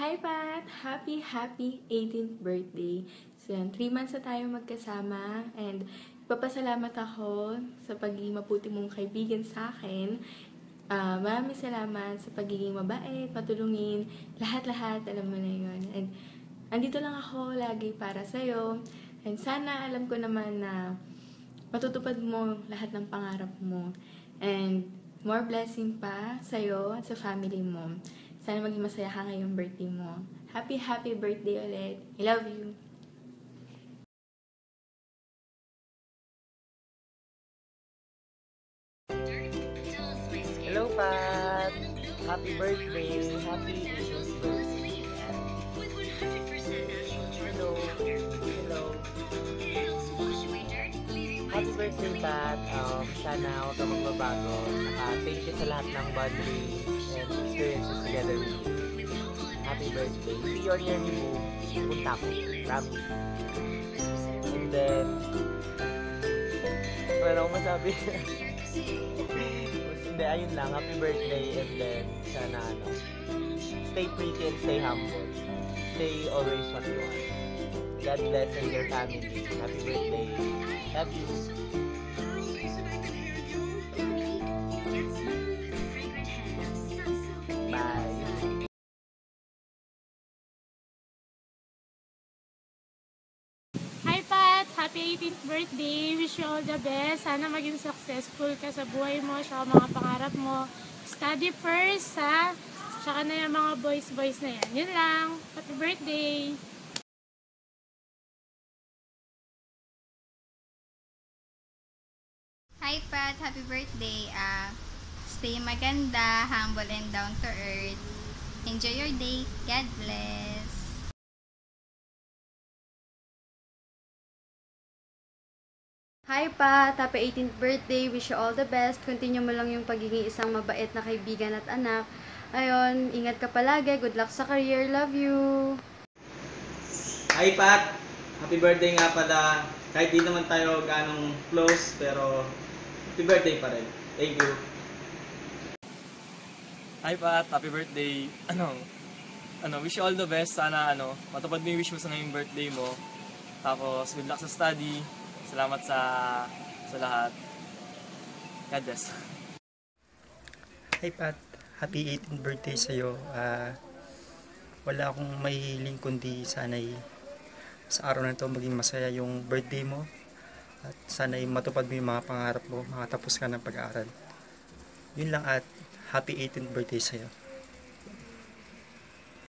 Hi Pat! Happy 18th birthday! So yan, 3 months na tayo magkasama and papasalamat ako sa pagiging mabuti mong kaibigan sa akin. Maraming salamat sa pagiging mabait, patulungin, lahat-lahat, alam mo na yun. And andito lang ako lagi para sa'yo. And sana alam ko naman na matutupad mo lahat ng pangarap mo. And more blessing pa sa'yo at sa family mo. Sana maging masaya ka ngayong birthday mo. Happy birthday ulit. I love you. Hello, Pat! Happy birthday! Happy birthday! Hello! Hello! Happy birthday, Pat! Sana huwag ka magbabago. Thank you sa lahat ng boundaries and experiences together with you. Happy birthday! See you on your new punta ko. Promise. And then, wala akong masabi. Hindi, ayun lang. Happy birthday and then sana stay pretty and stay humble. Stay always what you want. God bless and your family. Happy birthday. Love you. Bye. Hi Pat! Happy 18th birthday! Wish you all the best. Sana maging successful ka sa buhay mo, sa mga pangarap mo. Study first, ha? Tsaka na yung mga boys na yan. Yun lang. Happy birthday! Hi Pat! Happy birthday! Stay maganda, humble and down to earth. Enjoy your day. God bless! Hi Pat! Happy 18th birthday! Wish you all the best. Continue mo lang yung pagiging isang mabait na kaibigan at anak. Ayun, ingat ka palagi. Good luck sa career. Love you! Hi Pat! Happy birthday nga pala. Kahit di naman tayo ganong close, pero happy birthday pa rin. Thank you. Hi Pat! Happy birthday! Wish you all the best. Sana matupad mo yung wish mo sa ngayong birthday mo. Tapos good luck sa study. Salamat sa lahat. God bless. Hi Pat, happy 18th birthday sa'yo. Wala akong mahihiling kundi sana'y sa araw na ito maging masaya yung birthday mo. At sana'y matupad mo yung mga pangarap mo, makatapos ka ng pag-aaral. Yun lang at happy 18th birthday sa'yo.